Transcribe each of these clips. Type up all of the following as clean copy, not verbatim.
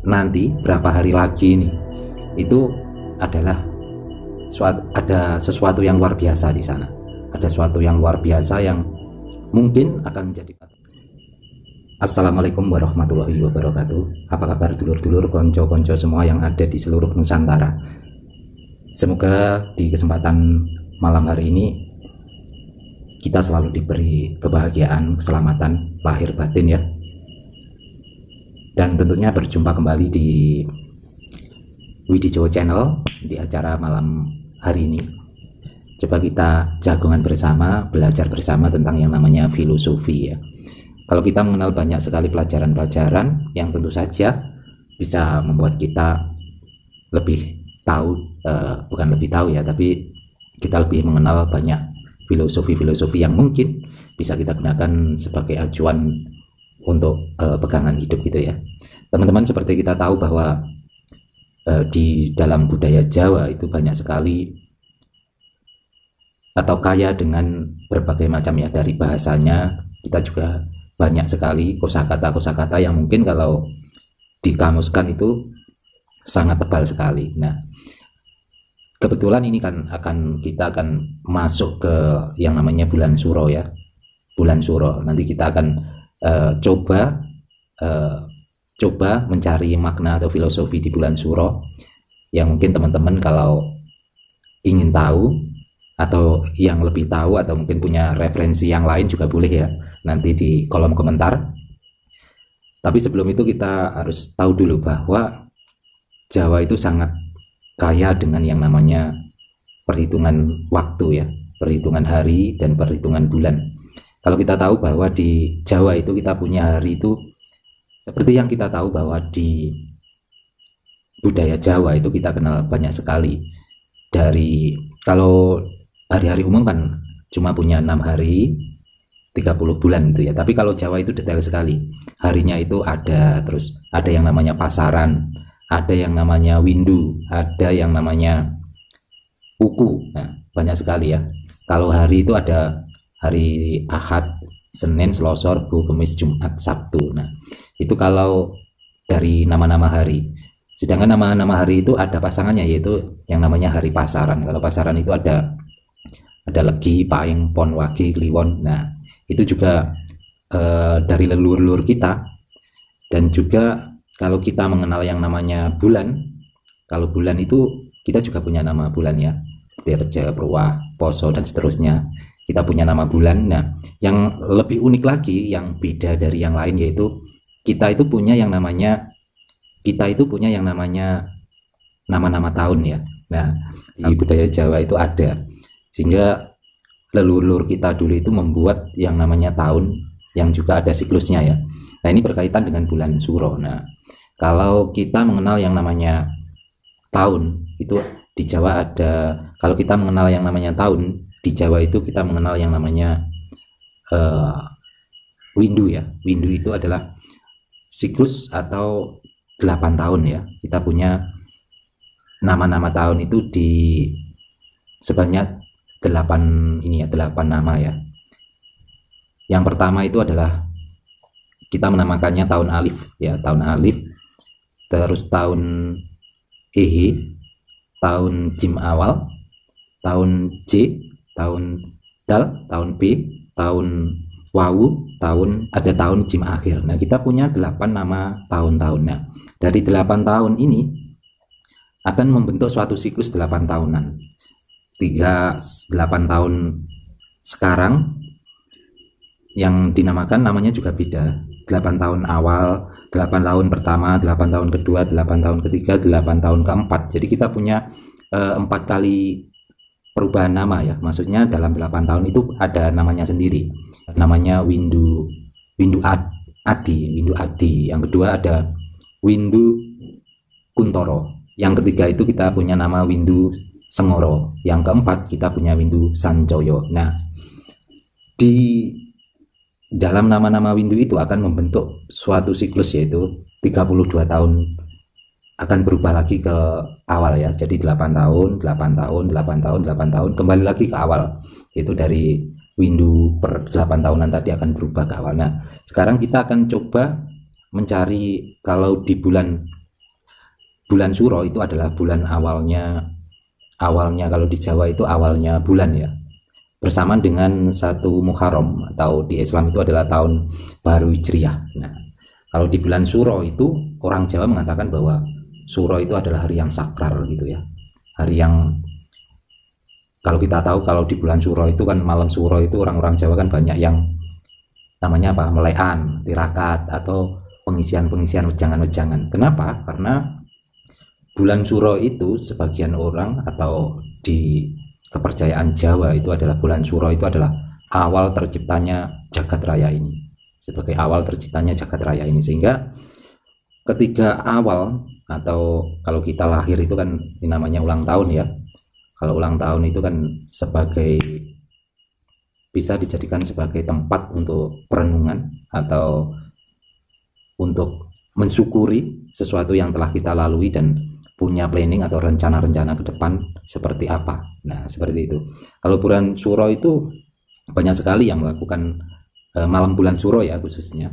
nanti berapa hari lagi nih, itu adalah ada sesuatu yang luar biasa di sana. Ada sesuatu yang luar biasa yang mungkin akan menjadi. Assalamualaikum warahmatullahi wabarakatuh. Apa kabar dulur-dulur, konco-konco semua yang ada di seluruh Nusantara. Semoga di kesempatan malam hari ini kita selalu diberi kebahagiaan, keselamatan lahir batin ya. Dan tentunya berjumpa kembali di Widijowo Channel di acara malam hari ini. Coba kita jagongan bersama, belajar bersama tentang yang namanya filosofi ya. Kalau kita mengenal banyak sekali pelajaran-pelajaran yang tentu saja bisa membuat kita lebih tahu, bukan lebih tahu ya, tapi kita lebih mengenal banyak filosofi-filosofi yang mungkin bisa kita gunakan sebagai acuan untuk pegangan hidup gitu ya. Teman-teman, seperti kita tahu bahwa di dalam budaya Jawa itu banyak sekali atau kaya dengan berbagai macam ya, dari bahasanya kita juga banyak sekali kosakata-kosakata yang mungkin kalau dikamuskan itu sangat tebal sekali. Nah, kebetulan ini kan kita akan masuk ke yang namanya bulan Suro ya. Bulan Suro. Nanti kita akan coba mencari makna atau filosofi di bulan Suro yang mungkin teman-teman kalau ingin tahu atau yang lebih tahu atau mungkin punya referensi yang lain juga boleh ya, nanti di kolom komentar. Tapi sebelum itu kita harus tahu dulu bahwa Jawa itu sangat kaya dengan yang namanya perhitungan waktu ya, perhitungan hari dan perhitungan bulan. Kalau kita tahu bahwa di Jawa itu kita punya hari itu seperti yang kita tahu bahwa di budaya Jawa itu kita kenal banyak sekali. Dari kalau hari-hari umum kan cuma punya 6 hari 30 bulan gitu ya, tapi kalau Jawa itu detail sekali. Harinya itu ada, terus ada yang namanya pasaran, ada yang namanya windu, ada yang namanya uku. Nah, banyak sekali ya. Kalau hari itu ada hari Ahad, Senin, Selasa, Rabu, Kamis, Jumat, Sabtu. Nah, itu kalau dari nama-nama hari. Sedangkan nama-nama hari itu ada pasangannya, yaitu yang namanya hari pasaran. Kalau pasaran itu ada Legi, Paing, Pon, Wage, Kliwon. Nah, itu juga dari leluhur kita. Dan juga kalau kita mengenal yang namanya bulan, kalau bulan itu kita juga punya nama bulan ya, Dirja, Purwa, Poso dan seterusnya. Kita punya nama bulan. Nah, yang lebih unik lagi, yang beda dari yang lain, yaitu kita itu punya yang namanya nama-nama tahun ya. Nah, di budaya Jawa itu ada, sehingga leluhur kita dulu itu membuat yang namanya tahun yang juga ada siklusnya ya. Nah, ini berkaitan dengan bulan Suro. Nah, kalau kita mengenal yang namanya tahun itu di Jawa ada, kalau kita mengenal yang namanya tahun di Jawa itu kita mengenal yang namanya windu ya. Windu itu adalah siklus atau 8 tahun ya. Kita punya nama-nama tahun itu di sebanyak 8 nama ya. Yang pertama itu adalah kita menamakannya tahun alif ya, tahun alif. Terus tahun Ehe, tahun Jim awal, tahun J, tahun Dal, tahun B, tahun Wawu, ada tahun Jim akhir. Nah, kita punya 8 nama tahun-tahun. Nah, dari 8 tahun ini akan membentuk suatu siklus 8 tahunan. 8 tahun sekarang yang dinamakan namanya juga beda. 8 tahun awal, 8 tahun pertama, 8 tahun kedua, 8 tahun ketiga, 8 tahun keempat. Jadi kita punya 4 kali perubahan nama ya. Maksudnya dalam 8 tahun itu ada namanya sendiri. Namanya windu adi. Yang kedua ada windu kuntoro. Yang ketiga itu kita punya nama windu Sengoro. Yang keempat kita punya windu Sancoyo. Nah, di dalam nama-nama windu itu akan membentuk suatu siklus, yaitu 32 tahun akan berubah lagi ke awal ya. Jadi 8 tahun, 8 tahun, 8 tahun, 8 tahun, kembali lagi ke awal. Itu dari windu per 8 tahunan tadi akan berubah ke awal. Nah, sekarang kita akan coba mencari kalau di bulan bulan Suro itu adalah bulan awalnya kalau di Jawa itu awalnya bulan ya, bersamaan dengan 1 Muharram atau di Islam itu adalah tahun baru Hijriah. Nah, kalau di bulan Suro itu orang Jawa mengatakan bahwa Suro itu adalah hari yang sakral gitu ya. Hari yang kalau kita tahu kalau di bulan Suro itu kan malam Suro itu orang-orang Jawa kan banyak yang namanya apa? Melean, tirakat atau pengisian-pengisian wejangan-wejangan. Kenapa? Karena bulan Suro itu sebagian orang atau di kepercayaan Jawa itu adalah bulan Suro itu adalah awal terciptanya jagat raya ini, sebagai awal terciptanya jagat raya ini. Sehingga ketika awal atau kalau kita lahir itu kan ini namanya ulang tahun ya. Kalau ulang tahun itu kan sebagai bisa dijadikan sebagai tempat untuk perenungan atau untuk mensyukuri sesuatu yang telah kita lalui dan punya planning atau rencana-rencana ke depan seperti apa. Nah, seperti itu. Kalau bulan Suro itu banyak sekali yang melakukan malam bulan Suro ya khususnya.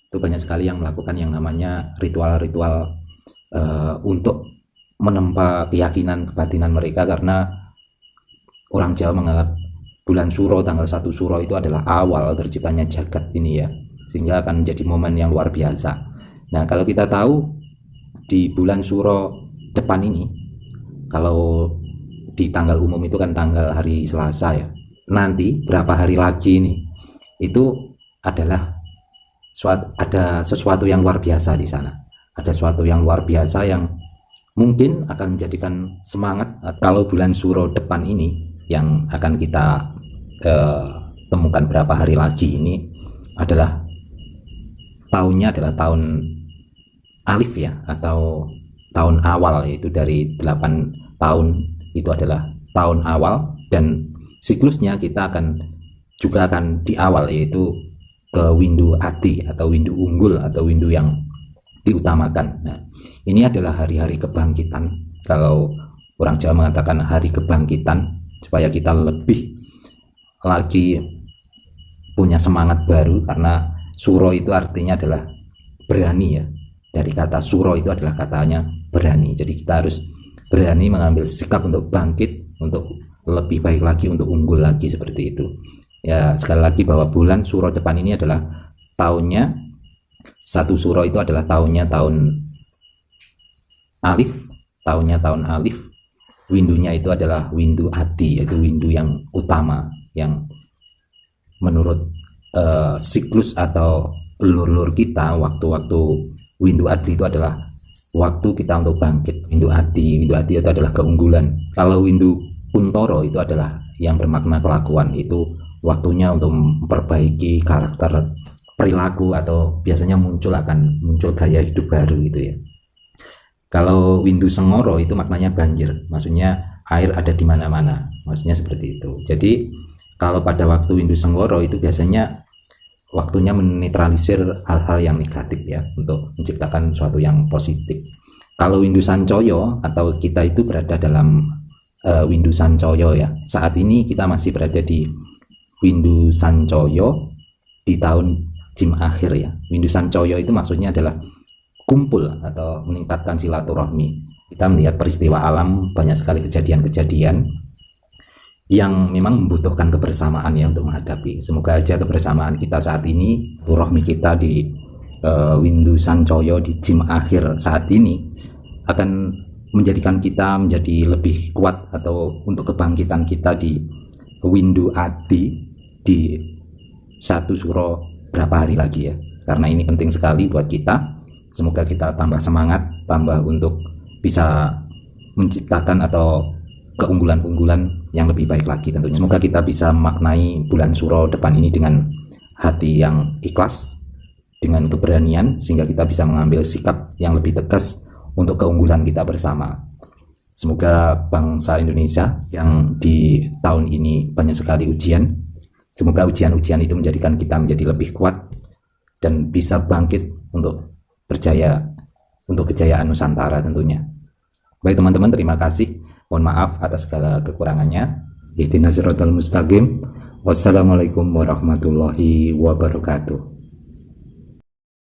Itu banyak sekali yang melakukan yang namanya ritual-ritual untuk menempa keyakinan kebatinan mereka, karena orang Jawa menganggap bulan Suro tanggal 1 Suro itu adalah awal terciptanya jagat ini ya. Sehingga akan menjadi momen yang luar biasa. Nah, kalau kita tahu di bulan Suro depan ini, kalau di tanggal umum itu kan tanggal hari Selasa ya, nanti berapa hari lagi nih itu adalah ada sesuatu yang luar biasa di sana. Ada sesuatu yang luar biasa yang mungkin akan menjadikan semangat. Kalau bulan Suro depan ini yang akan kita temukan berapa hari lagi ini adalah tahunnya adalah tahun alif ya, atau tahun awal, yaitu dari 8 tahun itu adalah tahun awal, dan siklusnya kita juga akan di awal, yaitu ke windu adi atau windu unggul atau windu yang diutamakan. Nah, ini adalah hari-hari kebangkitan. Kalau orang Jawa mengatakan hari kebangkitan, supaya kita lebih lagi punya semangat baru, karena Suro itu artinya adalah berani ya. Dari kata Suro itu adalah katanya berani. Jadi kita harus berani mengambil sikap untuk bangkit, untuk lebih baik lagi, untuk unggul lagi, seperti itu. Ya, sekali lagi bahwa bulan Suro depan ini adalah tahunnya 1 Suro itu adalah tahunnya tahun alif, windunya itu adalah windu adi, yaitu windu yang utama, yang menurut siklus atau lur-lur kita, waktu-waktu windu adi itu adalah waktu kita untuk bangkit. Windu adi itu adalah keunggulan. Kalau windu kuntoro itu adalah yang bermakna kelakuan, itu waktunya untuk memperbaiki karakter, perilaku, atau biasanya muncul gaya hidup baru gitu ya. Kalau windu sengoro itu maknanya banjir, maksudnya air ada di mana-mana, maksudnya seperti itu. Jadi kalau pada waktu windu sengoro itu biasanya waktunya menetralisir hal-hal yang negatif ya, untuk menciptakan sesuatu yang positif. Kalau windu sancoyo atau kita itu berada dalam windu sancoyo ya, saat ini kita masih berada di windu sancoyo di tahun Jim akhir ya. Windu sancoyo itu maksudnya adalah kumpul atau meningkatkan silaturahmi. Kita melihat peristiwa alam, banyak sekali kejadian-kejadian yang memang membutuhkan kebersamaan ya untuk menghadapi. Semoga aja kebersamaan kita saat ini, silaturahmi kita di windu sancoyo di Jim akhir saat ini akan menjadikan kita menjadi lebih kuat, atau untuk kebangkitan kita di windu adi di 1 Suro berapa hari lagi ya. Karena ini penting sekali buat kita. Semoga kita tambah semangat, tambah untuk bisa menciptakan atau keunggulan-unggulan yang lebih baik lagi tentunya. Semoga kita bisa memaknai bulan Suro depan ini dengan hati yang ikhlas, dengan keberanian, sehingga kita bisa mengambil sikap yang lebih tegas untuk keunggulan kita bersama. Semoga bangsa Indonesia yang di tahun ini banyak sekali ujian, semoga ujian-ujian itu menjadikan kita menjadi lebih kuat dan bisa bangkit untuk berjaya, untuk kejayaan Nusantara tentunya. Baik teman-teman, terima kasih. Mohon maaf atas segala kekurangannya. Ihdinas siratal mustaqim. Wassalamualaikum warahmatullahi wabarakatuh.